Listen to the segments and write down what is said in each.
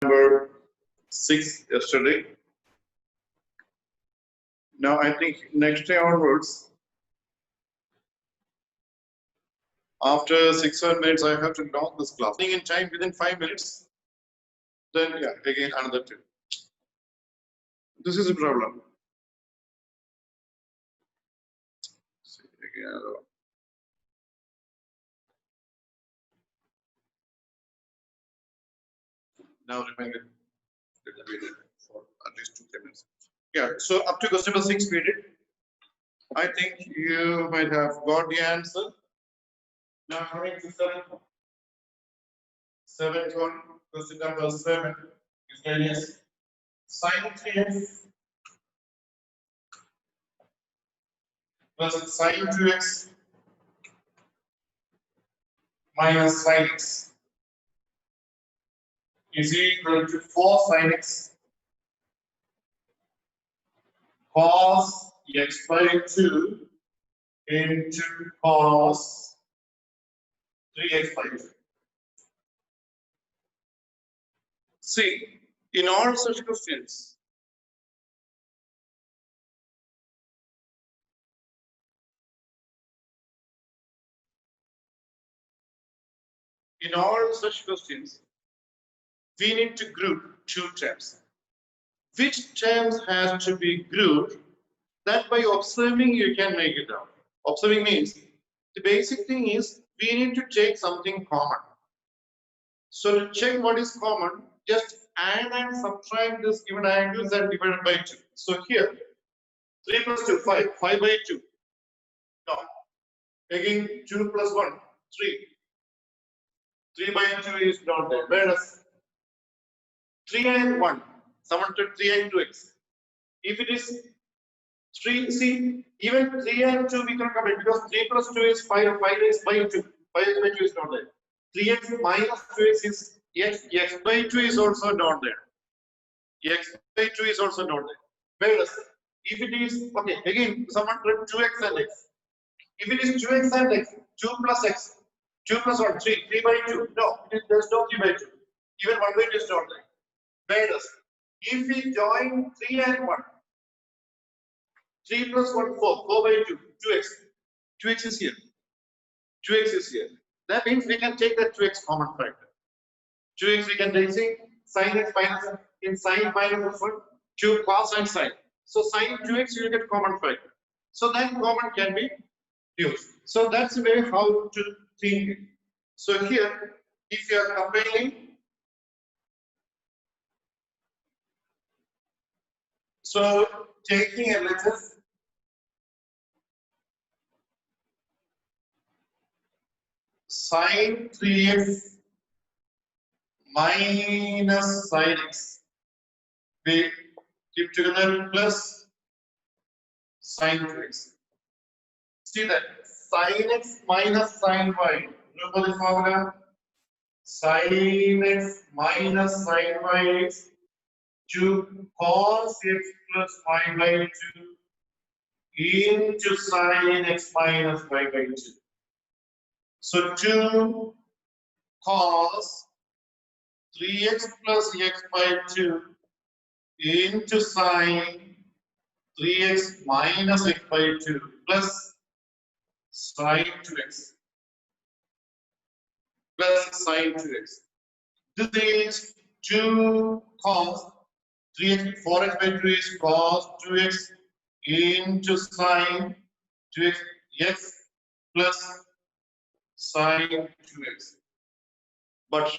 number 6 yesterday. Now I think next day onwards, after 6-7 minutes, I have to log this class. In time within 5 minutes, then yeah, again another 2. This is a problem. See, again another one. Now remember for at least 2-3 minutes. Yeah, so up to question number 6 we did. I think you might have got the answer. Now coming to 7th one, question number 7 is that is sin 3x plus sin 2x minus sin x is equal to 4 sin x cos x by 2 into cos 3x by 2. See, in all such questions, we need to group 2 terms. Which terms has to be grouped? That by observing you can make it out. Observing means the basic thing is we need to take something common. So to check what is common, just add and subtract this given angles and divided by 2. So here 3 plus 2, 5, 5 by 2. Now again 2 plus 1, 3. 3 by 2 is not there. Whereas 3 and 1, someone took 3 and 2x. If it is 3, see, even 3 and 2 we can combine because 3 plus 2 is 5, 5 is by 2. 5 by 2 is not there. 3x minus 2x is x by 2 is also not there. X by 2 is also not there. Whereas if it is, okay, again, someone took 2x and x. If it is 2x and x, 2 plus x, 2 plus 1, 3, 3 by 2. No, there's no 3 by 2. Even 1 by 2 is not there. Whereas if we join 3 and 1, 3 plus 1, 4, 4 by 2, 2x. 2x is here. 2x is here. That means we can take that 2x common factor. 2x we can take sin x minus, in sin minus 1, 2 cos and sin. So sin 2x you get common factor. So that common can be used. So that's the way how to think it. So here, if you are combining, so taking a letter sin 3x minus sin x, we keep together plus sin 2x. See that sin x minus sin y. Remember the formula? Sin x minus sin y is 2 cos x plus y by 2 into sin x minus y by 2. So 2 cos 3x plus x by 2 into sin 3x minus x by 2 plus sin 2x plus sin 2x. This is 2 cos 3x, 4x by 2 is cos 2x into sin 2x x plus sin 2x. But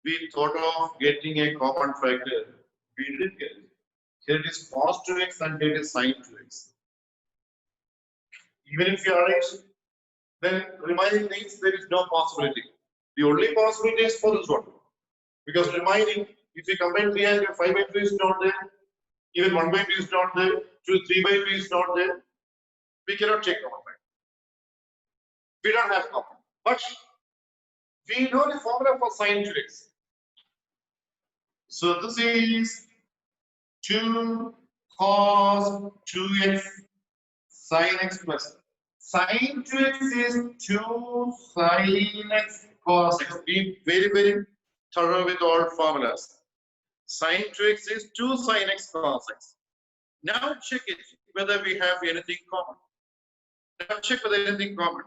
we thought of getting a common factor. We didn't get it. Here it is cos 2x and here it is sin 2x. Even if you arrange, then remaining things there is no possibility. The only possibility is for this one. Because remaining, if we combine 3 and 5 by 2 is not there, even 1 by 2 is not there, 3 by 2 is not there, we cannot take common factor. We don't have common. But we know the formula for sin 2x. So this is 2 cos 2x sin x plus sin 2x is 2 sin x cos x. Be very thorough with all formulas. Sin 2x is 2 sin x cos x. Now check it whether we have anything common. Now check whether anything common.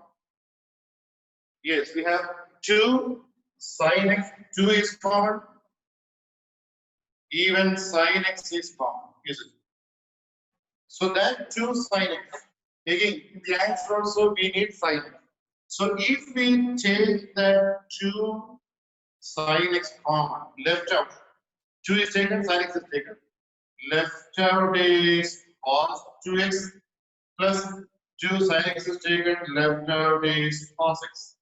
Yes, we have 2 sin x, 2 is common. Even sin x is common, is it? So that 2 sin x. Again, in the answer also we need sin x. So if we take that 2 sin x common, left out, 2 is taken, sin x is taken. Left out is cos 2x plus 2 sin x is taken, left out is cos x.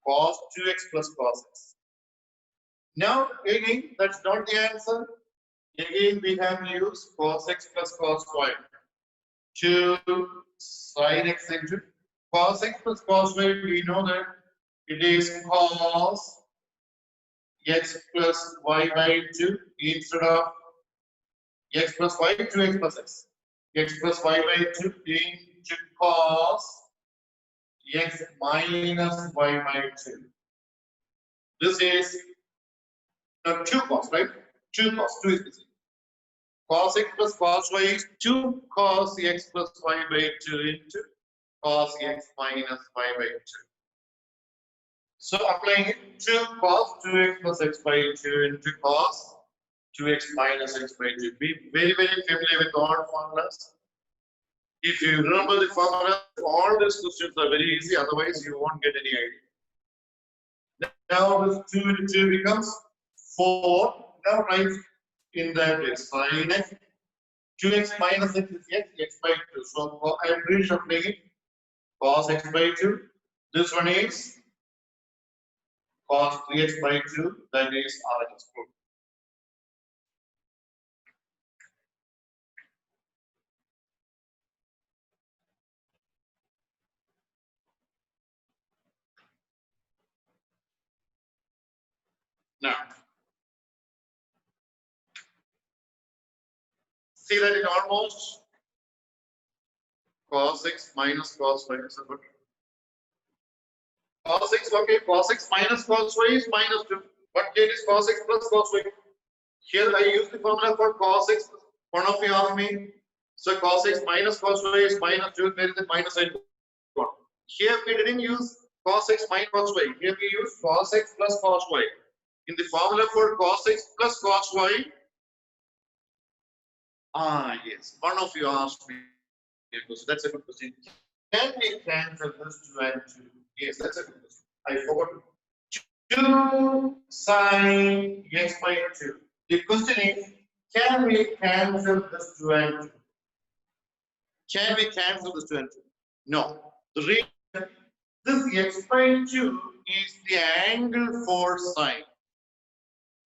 Cos 2x plus cos x. Now, again, that's not the answer. Again, we have used cos x plus cos y. 2 sin x into cos x plus cos y. We know that it is cos x plus y by 2 instead of x plus y, 2x plus x. X plus y by 2 into cos x minus y by 2. This is not 2 cos, right? 2 cos, 2 is missing. Cos x plus cos y is 2 cos x plus y by 2 into cos x minus y by 2. So applying it, 2 cos 2x plus x by 2 into cos 2x minus x by 2. Be very, very familiar with all formulas. If you remember the formula, all these questions are very easy, otherwise you won't get any idea. Now this 2 into 2 becomes 4. Now write in that is sin x. 2x minus x is x by 2. So I am reshuffling it. Cos x by 2. This one is cos 3x by 2. That is RHS proof. Now, see that it almost cos x minus cos y is good. Cos x, okay, cos x minus cos y is minus 2. But here is cos x plus cos y. Here I use the formula for cos x. One of you asked me. So cos x minus cos y is minus 2. There is a minus sign. Here we didn't use cos x minus cos y. Here we use cos x plus cos y. In the formula for cos x plus cos y. Yes. One of you asked me. That's a good question. Can we cancel this 2 and 2? Yes, that's a good question. I forgot. 2 sin x by 2. The question is, can we cancel this 2 and 2? Can we cancel this 2 and 2? No. The reason this x by 2 is the angle for sine.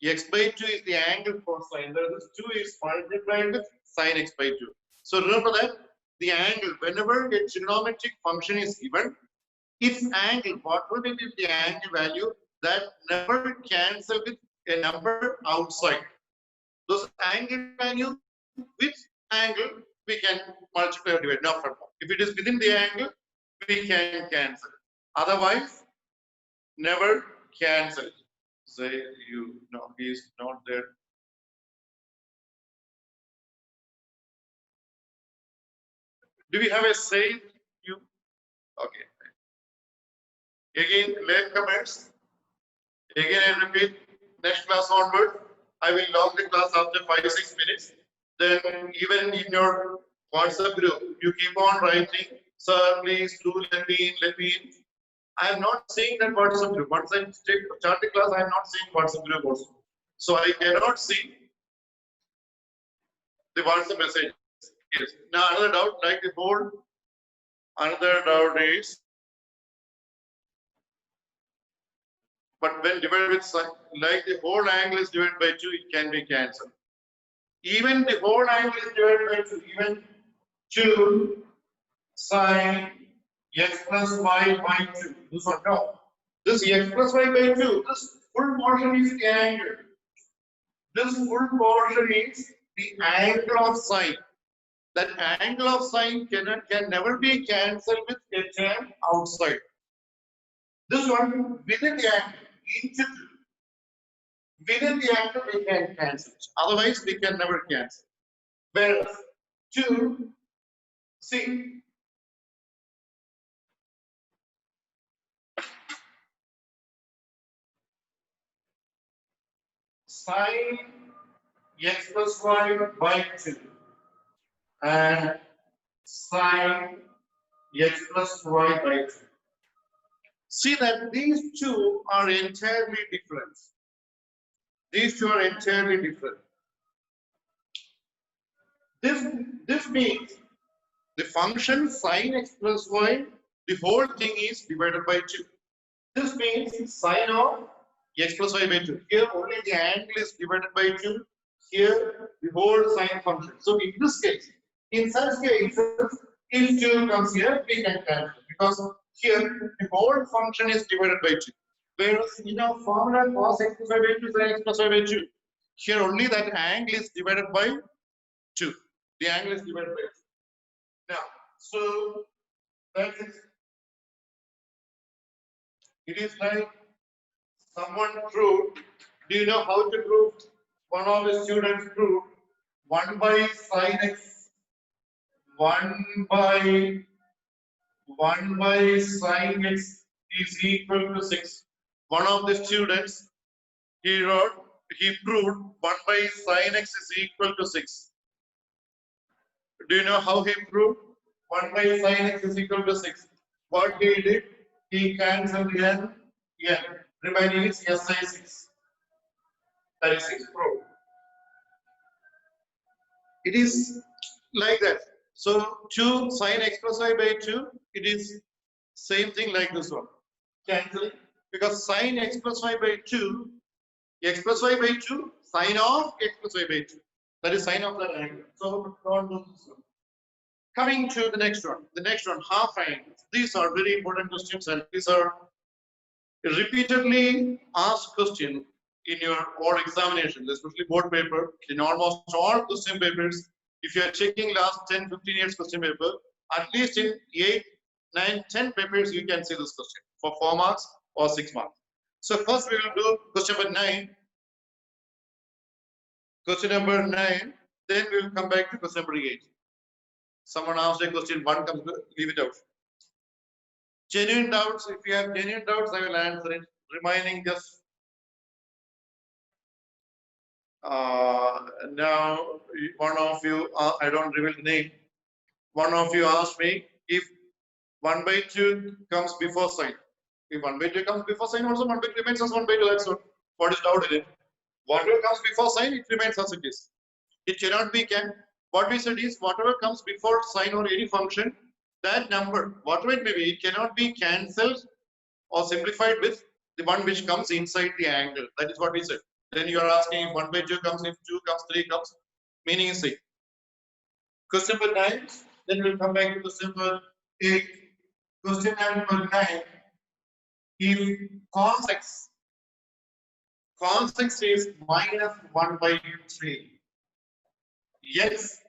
X by 2 is the angle for sine. This 2 is multiplied with sine x by 2. So remember that the angle, whenever a trigonometric function is given, its angle, what will be the angle value, that never cancel with a number outside. Those angle values, with angle we can multiply or divide, no problem. If it is within the angle, we can cancel. Otherwise, never cancel. Say you know he is not there. Do we have a say you? Okay. Again, late comments. Again, I repeat, next class onward, I will log the class after 5-6 minutes. Then even in your WhatsApp group, you keep on writing, sir, please do let me in, let me in. I am not seeing that WhatsApp group. Once I start the class, I am not seeing WhatsApp group also. So I cannot see the WhatsApp message. Yes. Now another doubt, like the whole, another doubt is, but when divided with sine, like the whole angle is divided by 2, it can be cancelled. Even the whole angle is divided by 2, even 2 sine x plus y by 2. This one, no. This x plus y by 2, this full portion is the angle. This full portion is the angle of sine. That angle of sine can never be cancelled with a term outside. This one within the angle, into 2. Within the angle we can cancel it. Otherwise we can never cancel. Whereas 2, see, sine x plus y by 2 and sine x plus y by 2. See that these two are entirely different. These two are entirely different. This means the function sine x plus y, the whole thing is divided by 2. This means sine of x plus y by 2. Here only the angle is divided by 2. Here the whole sine function. So in this case, in such cases, if 2 comes here, we can cancel because here the whole function is divided by 2. Whereas in our formula cos x plus y by 2 sin x plus y by 2, here only that angle is divided by 2. The angle is divided by 2. Now, so that is, it is like someone proved. Do you know how to prove? One of the students proved 1 by sin x, 1 by sin x is equal to 6. One of the students, he proved 1 by sin x is equal to 6. Do you know how he proved 1 by sin x is equal to 6? What he did, he cancelled n, remaining is si6. That is 6 proved. It is like that. So 2 sin x plus y by 2, it is same thing like this one. Cancel because sin x plus y by 2, x plus y by 2, sin of x plus y by 2. That is sin of that angle. So don't do this one. Coming to the next one. The next one, half angles. These are very important questions and these are repeatedly asked question in your board examinations, especially board paper. In almost all question papers, if you are checking last 10, 15 years question paper, at least in 8, 9, 10 papers, you can see this question for 4 marks or 6 marks. So first we will do question number 9. Question number 9, then we will come back to question number 8. Someone asked a question, one comes, leave it out. Genuine doubts, if you have genuine doubts, I will answer it. Remaining just now, one of you, I don't reveal the name, one of you asked me if 1 by 2 comes before sine. If 1 by 2 comes before sine, also 1 by 2 remains as 1 by 2. That's what is doubt in it. Whatever comes before sine, it remains as it is. It cannot be what we said is whatever comes before sine or any function, that number, whatever it may be, it cannot be cancelled or simplified with the one which comes inside the angle. That is what we said. Then you are asking if 1 by 2 comes, if 2 comes, 3 comes, meaning is same. Question number 9, then we'll come back to question number 8. Question number 9, if cos x is minus 1 by 3, x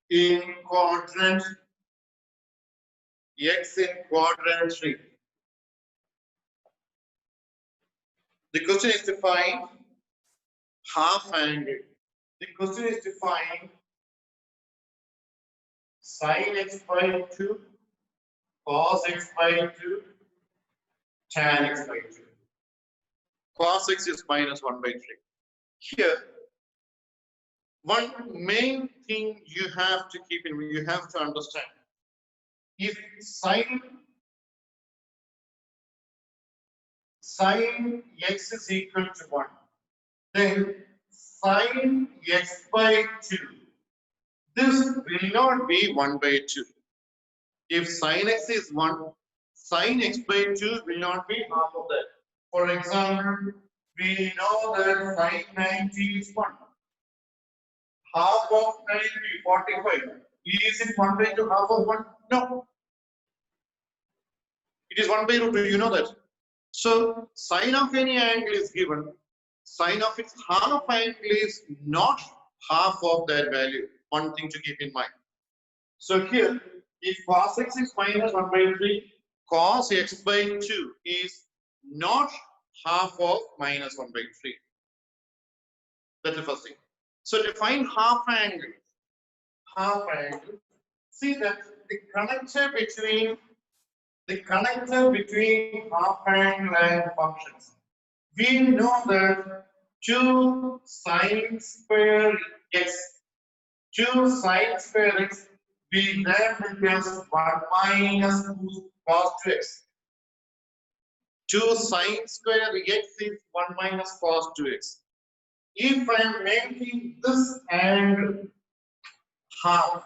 in quadrant 3. The question is to find half angle. The question is to find sin x by 2, cos x by 2, tan x by 2. Cos x is minus 1 by 3. Here, one main thing you have to keep in mind, you have to understand, if sin x is equal to 1, then sin x by 2, this will not be 1 by 2. If sin x is 1, sin x by 2 will not be half of that. For example, we know that sin 90 is 1. Half of 90, 45. Is it 1 by 2, half of 1? No. It is 1 by root 2, you know that. So, sine of any angle is given. Sine of its half angle is not half of that value. One thing to keep in mind. So, here, if cos x is minus 1 by 3, cos x by 2 is not half of minus 1 by 3. That's the first thing. So to find half angle, see that the connector between half angle and functions. We know that 2 sine square x, 2 sine square x, we then becomes 1 minus cos 2x. 2 sine square x is 1 minus cos 2x. If I am making this angle half,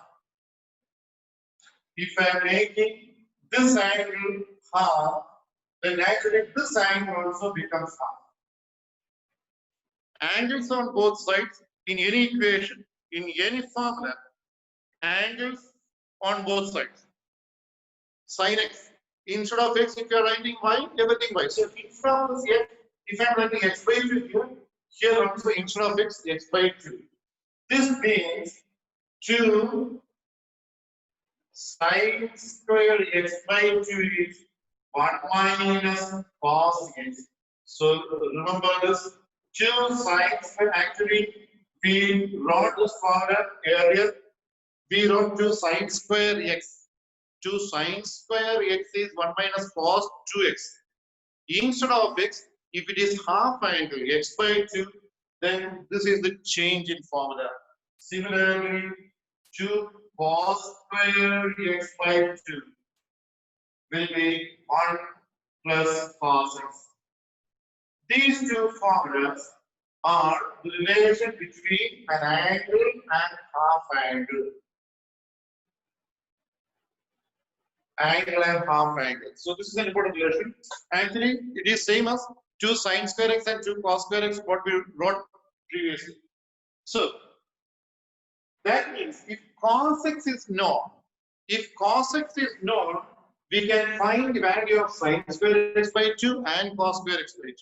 if I am making this angle half, then actually this angle also becomes half. Angles on both sides in any equation, in any formula, angles on both sides. Sin x. Instead of x, if you are writing y, everything y. So instead of this x, if I am writing x by 2 here, here also instead of x by 2. This means 2 sine square x by 2 is 1 minus cos x. So remember this 2 sine square, actually we wrote this formula earlier. We wrote 2 sine square x. 2 sine square x is 1 minus cos 2x. Instead of x, if it is half angle x by 2, then this is the change in formula. Similarly, 2 cos square x by 2 will be 1 plus cos x. These two formulas are the relation between an angle and half angle. Angle and half angle. So this is an important relation. Actually, it is same as 2 sine square x and 2 cos square x, what we wrote previously. So that means if cos x is known, we can find the value of sine square x by 2 and cos square x by 2.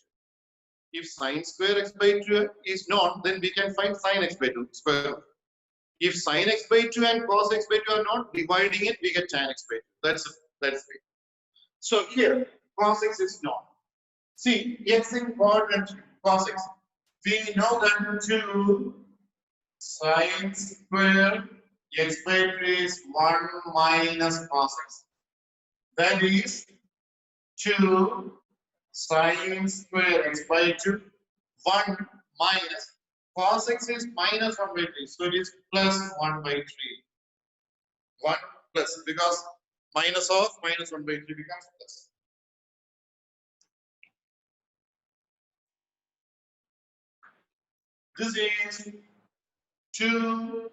If sine square x by 2 is known, then we can find sine x by 2 square root. If sine x by 2 and cos x by 2 are not, dividing it, we get tan x by 2. That's it. So here, cos x is known. See, x in quadrant cos x. We know that 2 sine square x by 2 is 1 minus cos x. That is 2 sine square x by 2, 1 minus cos x is minus 1 by 3, so it is plus 1 by 3. 1 plus, because minus of minus 1 by 3 becomes plus. This is 2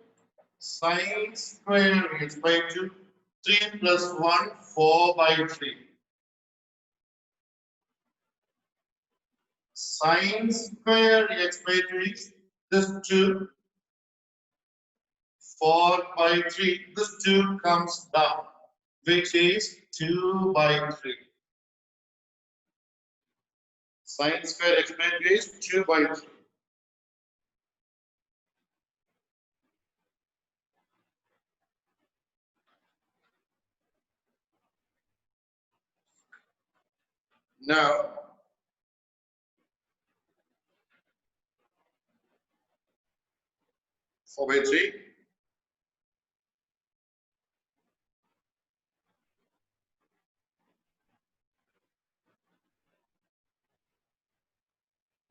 sine square x by 2, 3 plus 1, 4 by 3. Sine square x by 2 is this 2, 4 by 3. This 2 comes down, which is 2 by 3. Sine square x by 3 is 2 by 3. Now, 4 by 3.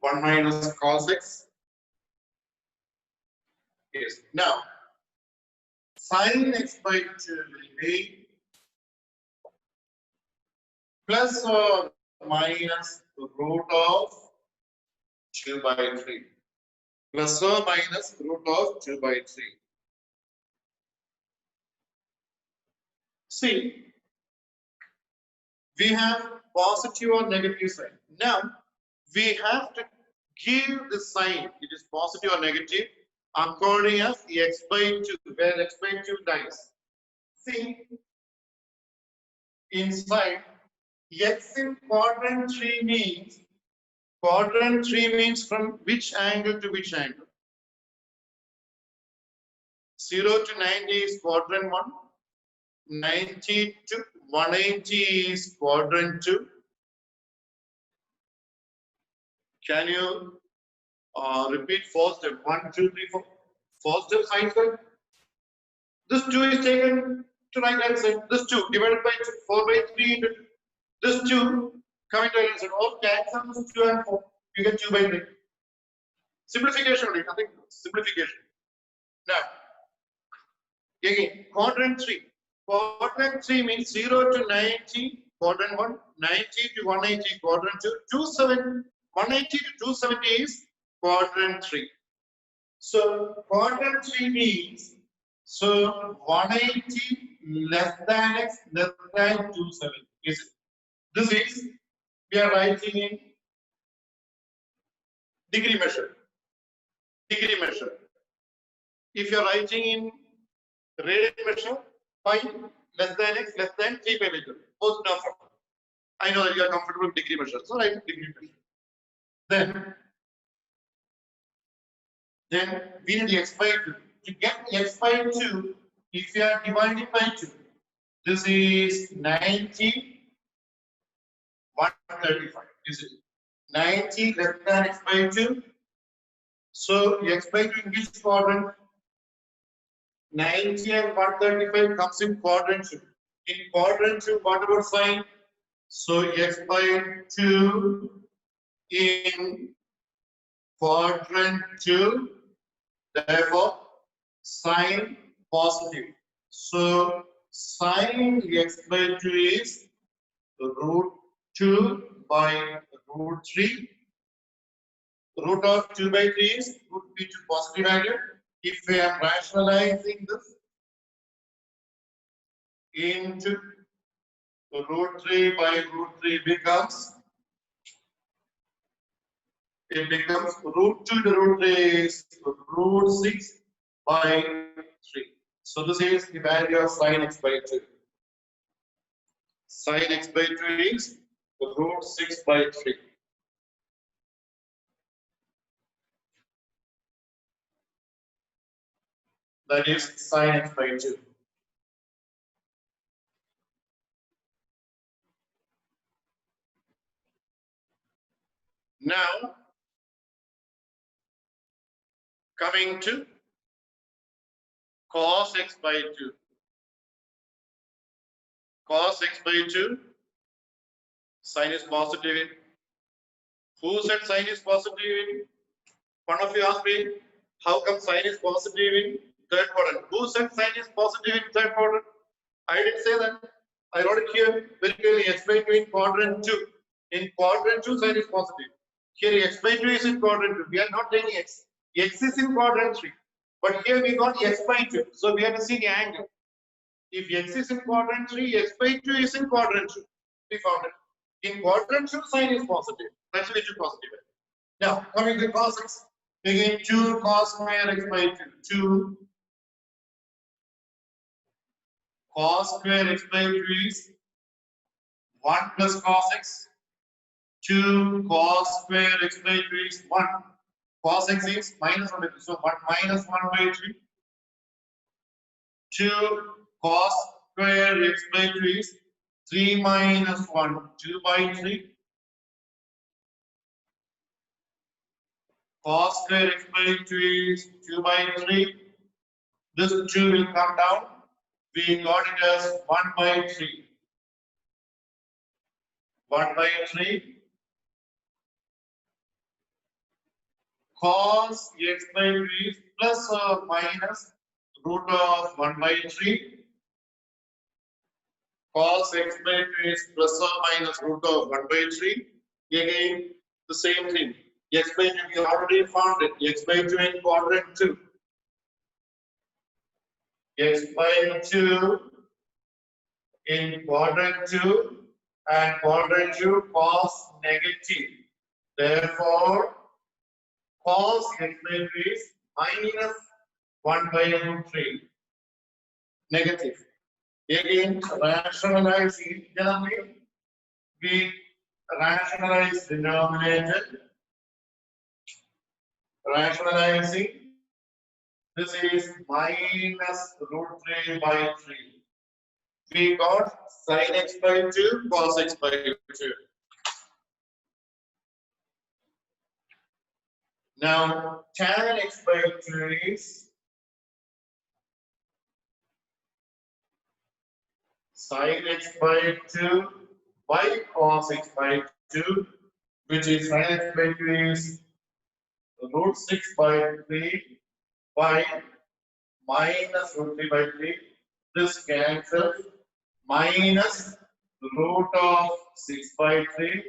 One minus cos x. Yes. Now, sin x by 2 will be plus or minus the root of 2 by 3. Plus or minus root of 2 by 3. See, we have positive or negative sign. Now, we have to give the sign, it is positive or negative, according as x by 2, where x by 2 dies. See, inside, x in quadrant 3 means, from which angle to which angle? 0 to 90 is quadrant 1, 90 to 180 is quadrant 2. Can you Repeat four steps. 1, 2, 3, 4. 4 steps sine square. This 2 is taken to right hand side. This 2 divided by 2, 4 by 3 into this 2 coming to right hand side. All cancel this 2 and 4. You get 2 by 3. Simplification only, nothing else. Simplification. Now, again, quadrant 3. Quadrant 3 means 0 to 90, quadrant 1, 90 to 180, quadrant 2, 180 to 270 is quadrant 3. So, quadrant 3 means, so 180 less than x less than 270. Is it? This is, we are writing in degree measure. Degree measure. If you are writing in radian measure, pi less than x less than 3 pi by 2. Both no problem. I know that you are comfortable with degree measure, so write degree measure. Then we need x by 2. To get x by 2, if you are dividing by 2, this is 90, 135. Is it 90 less than x by 2? So x by 2 in which quadrant? 90 and 135 comes in quadrant 2. In quadrant 2, what about sign? So x by 2 in quadrant 2, therefore sign positive. So sign x by 2 is root 2 by root 3. Root of 2 by 3 is root b to positive value. If we are rationalizing this into root 3 by root 3 becomes, it becomes root 2 to root 3 is root 6 by 3. So this is the value of sin x by 2. Sin x by 2 is root 6 by 3. That is sin x by 2. Now, coming to cos x by 2. Cos x by 2, sin is positive. Who said sin is positive? One of you asked me, how come sin is positive in third quadrant? Who said sin is positive in third quadrant? I didn't say that. I wrote it here very clearly. X by 2 in quadrant 2. In quadrant 2, sin is positive. Here, x by 2 is in quadrant 2. We are not taking x. X is in quadrant 3. But here we got x by 2. So we have to see the angle. If x is in quadrant 3, x by 2 is in quadrant 2. We found it. In quadrant 2, sin is positive. That's why it's positive. Now, coming to cos x. Again, 2 cos square x by 2. 2 cos square x by 2 is 1 plus cos x. 2 cos square x by 2 is 1. Cos x is minus 1 by 3. So 1 minus 1 by 3. 2 cos square x by 2 is 3 minus 1, 2 by 3. Cos square x by 2 is 2 by 3. This 2 will come down. We got it as 1 by 3. 1 by 3. Cos x by 2 is plus or minus root of 1 by 3. Cos x by 2 is plus or minus root of 1 by 3. Again, the same thing. X by 2, we already found it. X by 2 in quadrant 2. X by 2 in quadrant 2 and quadrant 2 cos negative. Therefore, cos x by 2 is minus 1 by root 3. Negative. Again, rationalizing internally, we rationalize denominator. Rationalizing, this is minus root 3 by 3. We got sin x by 2, cos x by 2. Now tan x by 2 is sin x by 2 by cos x by 2, which is sin x by 2 is root 6 by 3 by minus root 3 by 3. This cancels minus root of 6 by 3.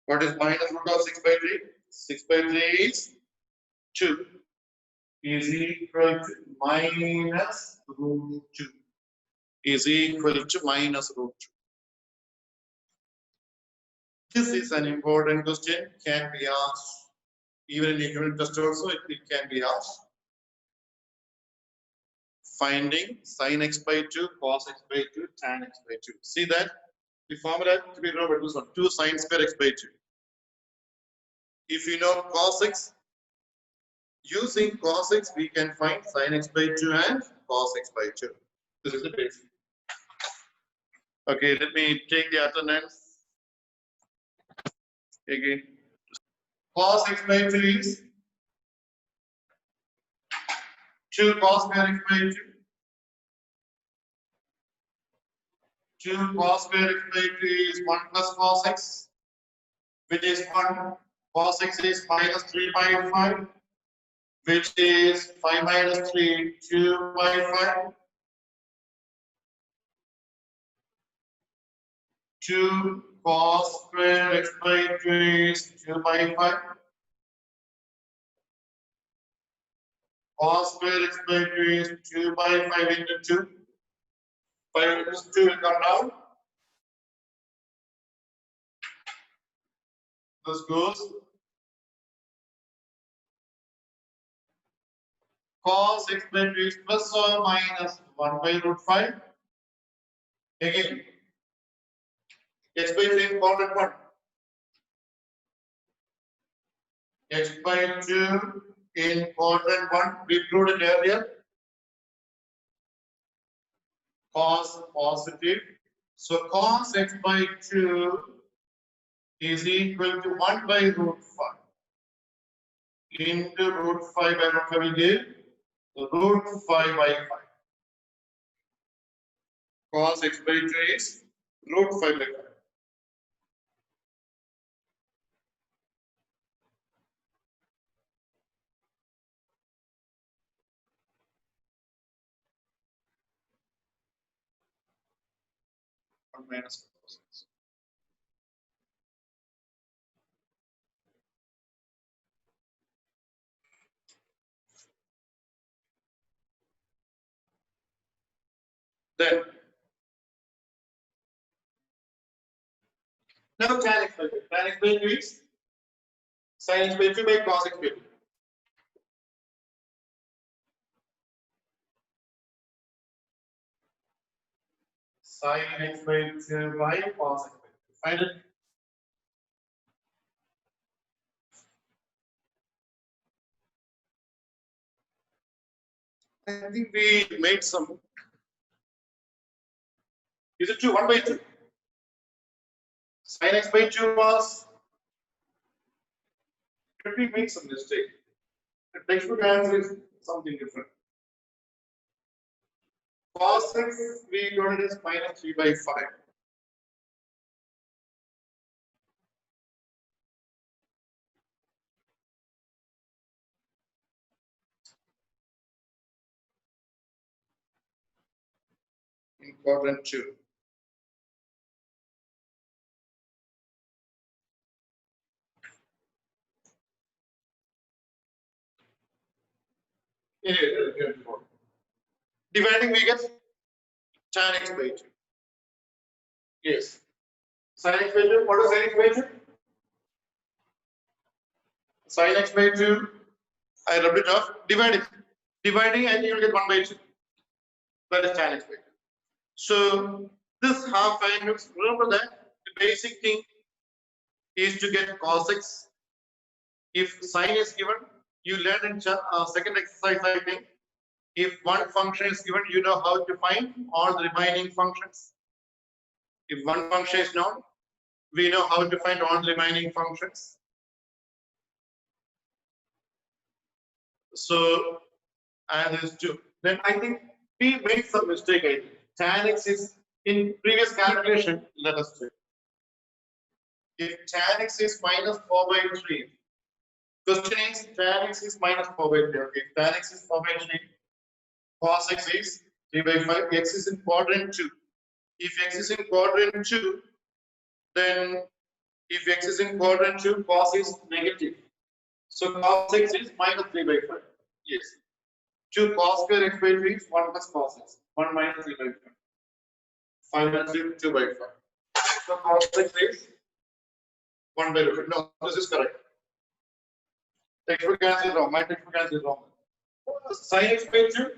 What is minus root of 6 by 3? 6 by 3 is 2 is equal to minus root 2 is equal to minus root 2. This is an important question, can be asked even in a unit test also, it can be asked. Finding sin x by 2, cos x by 2, tan x by 2. See that the formula to be remembered was 2 sin square x by 2. If you know cos x, using cos x we can find sin x by 2 and cos x by 2. This is the basic. Okay, let me take the attendance again. Cos x by 2 is 2 cos square x by 2. 2 cos square x by 2 is 1 plus cos x, which is 1. Cos x is minus 3 by 5, which is 5 minus 3, 2 by 5. 2 cos square x by 2 is 2 by 5. Cos square x by 2 is 2 by 5 into 2. 5 into 2 will come down. This goes cos x by 2 is plus or minus 1 by root 5. Again, x by 2 in quadrant 1. X by 2 in quadrant 1, we proved it earlier. Cos positive. So cos x by 2 is equal to 1 by root 5 into root 5 by root 5 will give root 5 by 5. Cos x by 2 is root 5 by 5. Or minus cos x. Then now tan x by 2. Tan x by 2 is sin x by 2 by cos x by 2. Sin x by 2 by cos x by 2. Find it. I think we made some. Is it 2? 1 by 2. Sin x by 2 was. Did we make some mistake? The textbook answer is something different. Cos x we got it as minus 3 by 5. In quadrant 2. Dividing we get tan x by 2. Yes. Sin x by 2. What is sin x by 2? Sin x by 2. I rubbed it off. Divide it. Dividing and you will get 1 by 2. That is tan x by 2. So this half angles, remember that the basic thing is to get cos x. If sin is given, you learn in second exercise, I think. If one function is given, you know how to find all the remaining functions. If one function is known, we know how to find all the remaining functions. So, and this 2. Then I think we made some mistake. I think tan x is in previous calculation. Let us check. If tan x is minus 4 by 3, question is tan x is minus 4 by 3. Okay, tan x is 4 by 3, cos x is 3 by 5, x is in quadrant 2. If x is in quadrant 2, then if x is in quadrant 2, cos is negative. So cos x is minus 3 by 5. Yes. 2 cos square x by 3 is 1 plus cos x. 1 minus 3 by 5. 5 minus 3, 2 by 5. So cos x is 1 by 5. No, this is correct. Textbook answer is wrong. My textbook answer is wrong. Sin x by 2.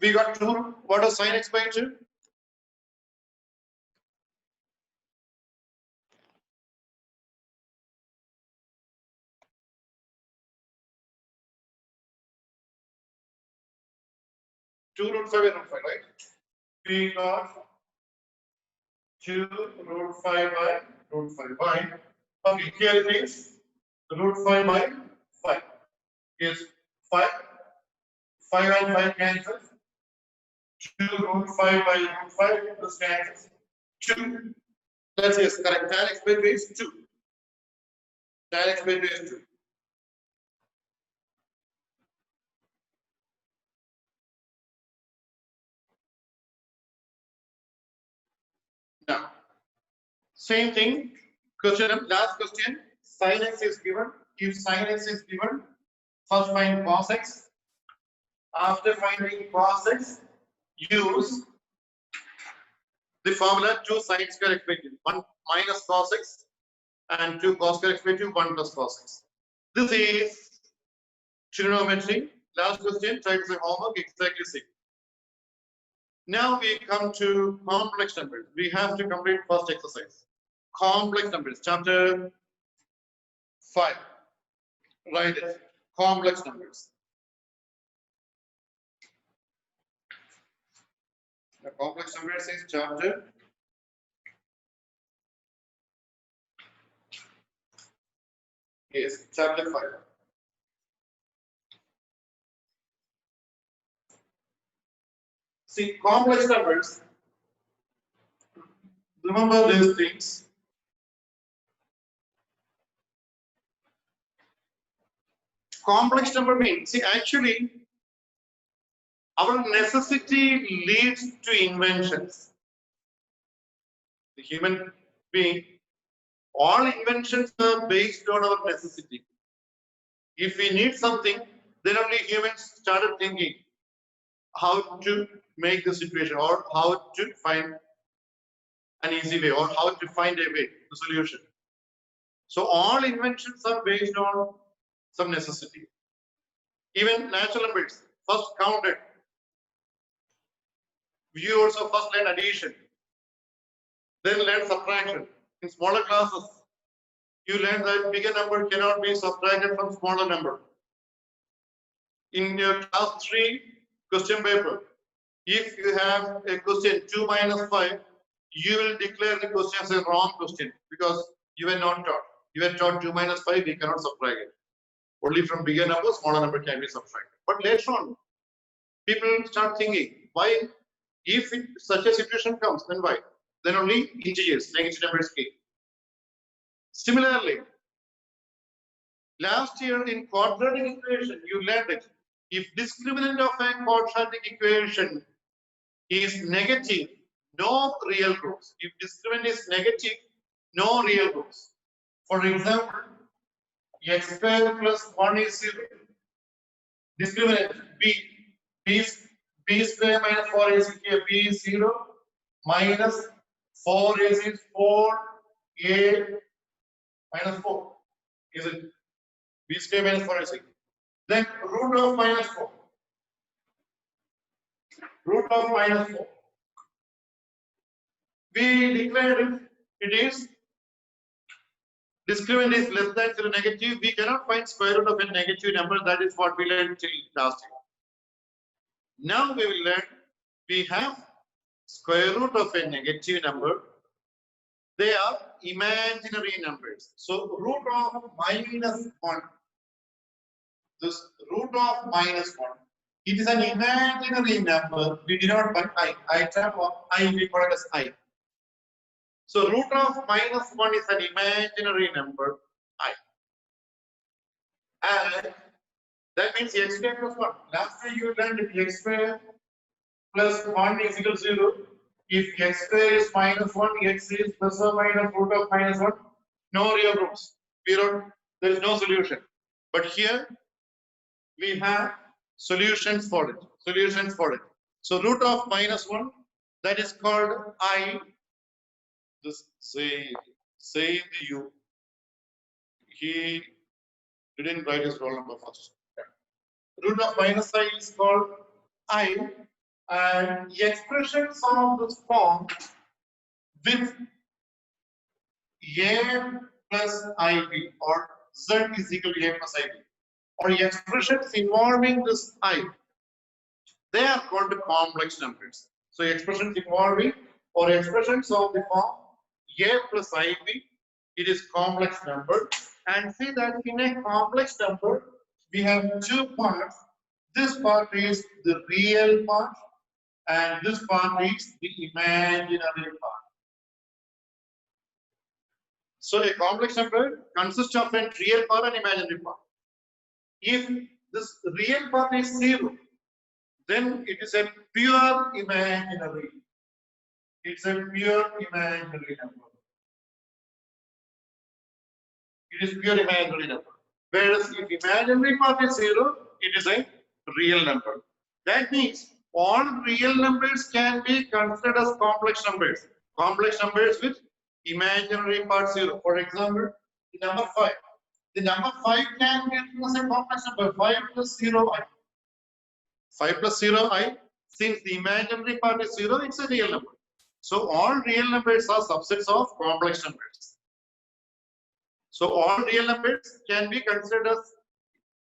We got 2. What is sin x by 2? Two root 5 and root 5, right? We got 2 root 5 by root 5 by. Okay, here it is root 5 by 5. Yes, 5. 5 and 5 cancels. 2 root 5 by root 5 this cancels. 2. That's yes, correct. Tan x by 2 is 2. Tan x by 2 is 2. Now, same thing. Last question. Sin x is given. If sin x is given, first find cos x. After finding cos x, use the formula 2 sin square x by 2. 1 minus cos x and 2 cos square x by 2, 1 plus cos x. This is trigonometry. Last question, try to say homework, exactly same. Now we come to complex numbers. We have to complete first exercise. Complex numbers, chapter 5. Write it. Complex numbers. The complex numbers is chapter 5. See, complex numbers, remember these things. Complex number means, see, actually, our necessity leads to inventions. The human being, all inventions are based on our necessity. If we need something, then only humans started thinking how to make the situation or how to find an easy way or how to find a way, the solution. So all inventions are based on some necessity. Even natural numbers, first counted. You also first learn addition, then learn subtraction. In smaller classes, you learn that bigger number cannot be subtracted from smaller number. In your class 3 question paper, if you have a question 2 minus 5, you will declare the question as a wrong question because you were not taught. You were taught 2 minus 5, we cannot subtract it. Only from bigger number, smaller number can be subtracted. But later on, people start thinking, why, if such a situation comes, then why? Then only integers, negative numbers came. Similarly, last year in quadratic equation, you learned it. If discriminant of a quadratic equation is negative, no real groups. If discriminant is negative, no real groups. For example, x square plus 1 is 0. Discriminant b square minus 4 is here, b is 0 minus 4 is 4 a minus 4 is it b square minus 4 is 6. Then root of minus 4. Root of minus 4. We declared it is discriminant is less than 0 negative. We cannot find square root of a negative number. That is what we learned till last year. Now we will learn we have square root of a negative number. They are imaginary numbers. So root of minus 1. this root of minus 1. It is an imaginary number. We denote by I. I term of I, we call it as I. So root of minus 1 is an imaginary number I. And that means x square plus 1. Last time you learned if x square plus 1 is equal to 0. If x square is minus 1, x is plus or minus root of minus 1. No real roots. There is no solution. But here we have solutions for it. Solutions for it. So root of minus 1, that is called I. This say the U. He didn't write his roll number first. Root of minus I is called I, and the expressions of this form with A plus IB or Z is equal to A plus IB, or the expressions involving this I, they are called complex numbers. So expressions involving or expressions of the form A plus IB, it is complex number. And see that in a complex number, we have two parts. This part is the real part, and this part is the imaginary part. So a complex number consists of a real part and imaginary part. If this real part is 0, then it is a pure imaginary. It's a pure imaginary number. It is pure imaginary number. Whereas if imaginary part is 0, it is a real number. That means all real numbers can be considered as complex numbers. Complex numbers with imaginary part 0. For example, the number 5. The number 5 can be written as a complex number. 5 plus 0i. 5 plus 0i. Since the imaginary part is 0, it's a real number. So all real numbers are subsets of complex numbers. So all real numbers can be considered as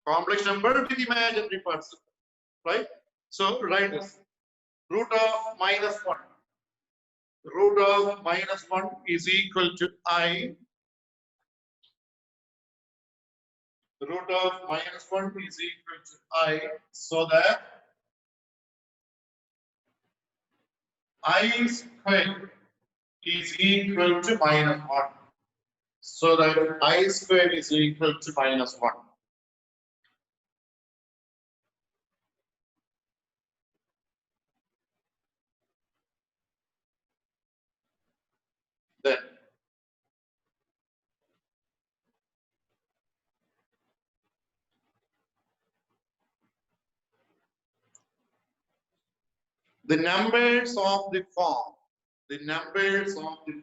complex number with imaginary parts, right? So write this. Root of minus 1. Root of minus 1 is equal to I. Root of minus 1 is equal to I, so that I squared is equal to minus 1. So that I squared is equal to minus 1. Then the numbers of the form, the numbers of the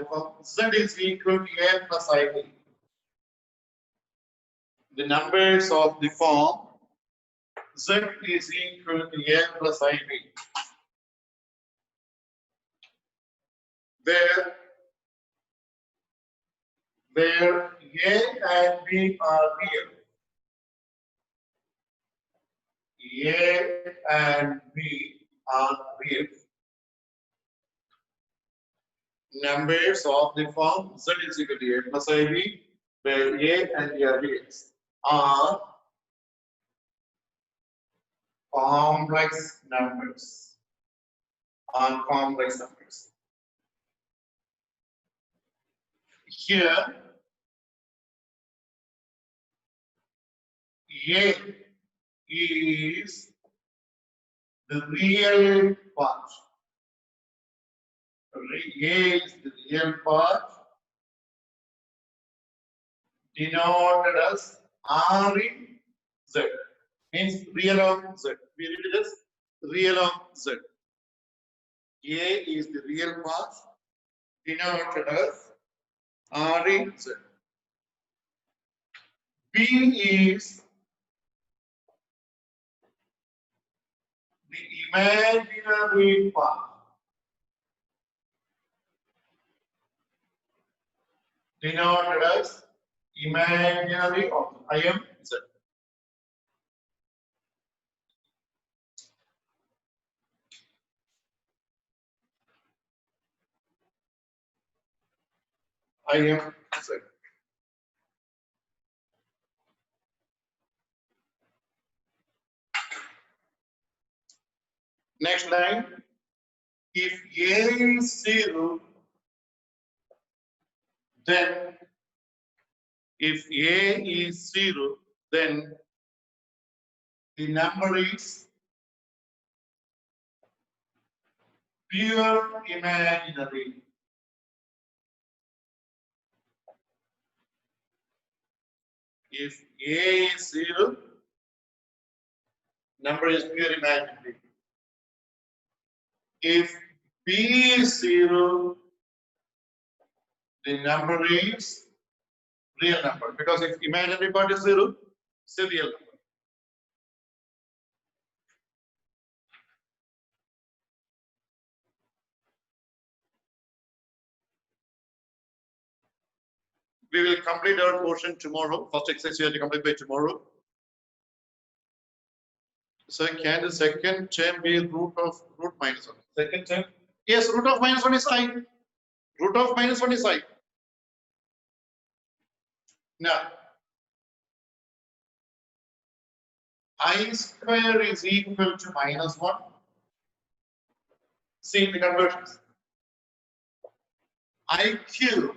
form Z is equal to A plus IB. The numbers of the form Z is equal to A plus IB, where A and B are real. A and B are real. Numbers of the form Z is equal to A plus IB, where A and B are real, are complex numbers. Are complex numbers. Here, A is the real part. A is the real part, denoted as R in Z. Means real of Z. We read it as real of Z. A is the real part, denoted as R in Z. B is the imaginary part, denoted as imaginary of I am Z. I am Z. Next line, if A is 0, then if A is 0, then the number is pure imaginary. If A is 0, number is pure imaginary. If B is 0, the number is real number, because if imaginary part is 0, it's a real number. We will complete our portion tomorrow. First exercise you have to complete by tomorrow. So can the second term be root minus 1? Second term? Yes, root of minus 1 is I. Root of minus 1 is I. Now, I square is equal to minus 1. See the conversions. I cube,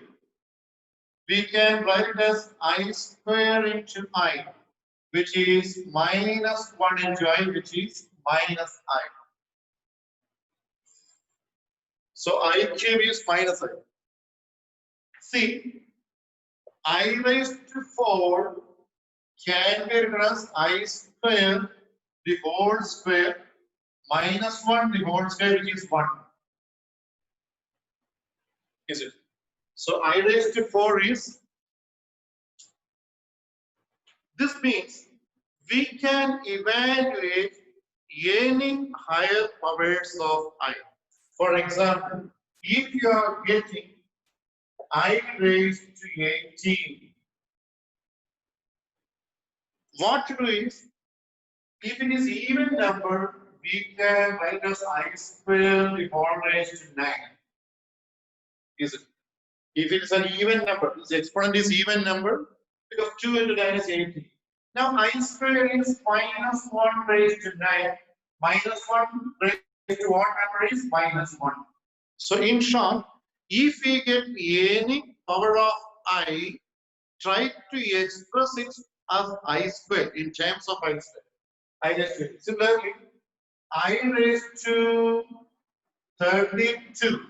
we can write it as I square into I, which is minus 1 into I, which is minus I. So I cube is minus I. See, I raised to 4 can be written as I square the whole square minus 1 the whole square, which is 1. Is it? So I raised to 4 is, this means we can evaluate any higher powers of I. For example, if you are getting I raised to 18, what to do is, if it is even number, we can write as I square the whole raised to 9. Is it? If it is an even number, the exponent is even number, because 2 into 9 is 18. Now I square is minus 1 raised to 9. Minus 1 raised to what number is minus 1. So in short, if we get any power of I, try to express it as I square in terms of I square. I raised to it. Similarly, I raised to 32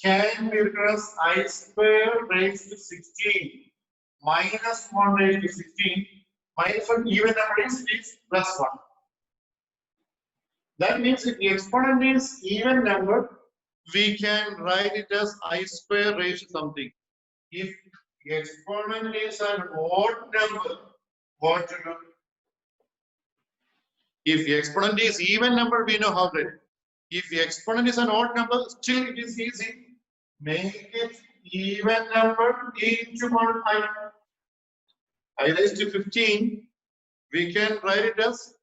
can be written as I square raised to 16 minus 1 raised to 16 minus 1 even number is plus 1. That means if the exponent is even number, we can write it as I square raised to something. If the exponent is an odd number, what to do? If the exponent is even number, we know how to write. If the exponent is an odd number, still it is easy. Make it even number into multiply. I raised to 15. We can write it as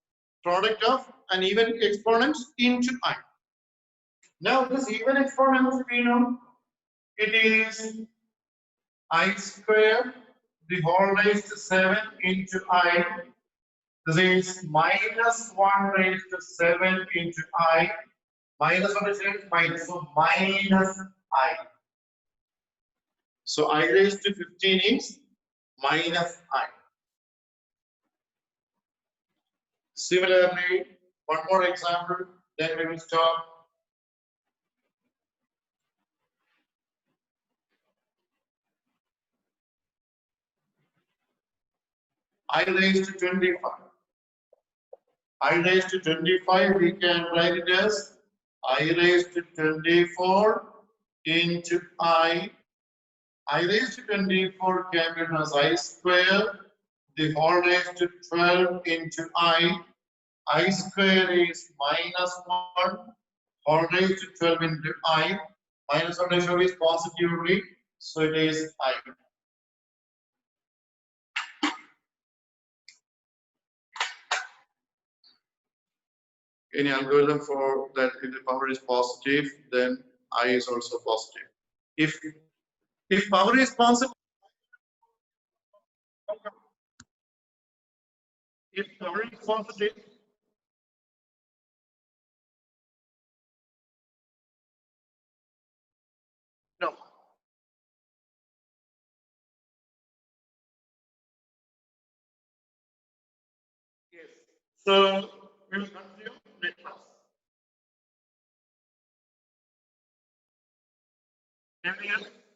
product of an even exponent into I. Now this even exponent, we know it is I square the whole raised to 7 into I. This is minus 1 raised to 7 into I. Minus 1 is minus, so minus I. So I raised to 15 is minus I. Similarly, one more example, then we will stop. I raised to 25. I raised to 25, we can write it as I raised to 24 into I. I raised to 24 can be written as I square the whole raised to 12 into I. I square is minus 1 whole raised to 12 into I. Minus 1 ratio is positively, so it is I. Any algorithm for that if the power is positive, then I is also positive. If If power is positive, if power is positive, no. Yes. So we will continue next class. Anything else?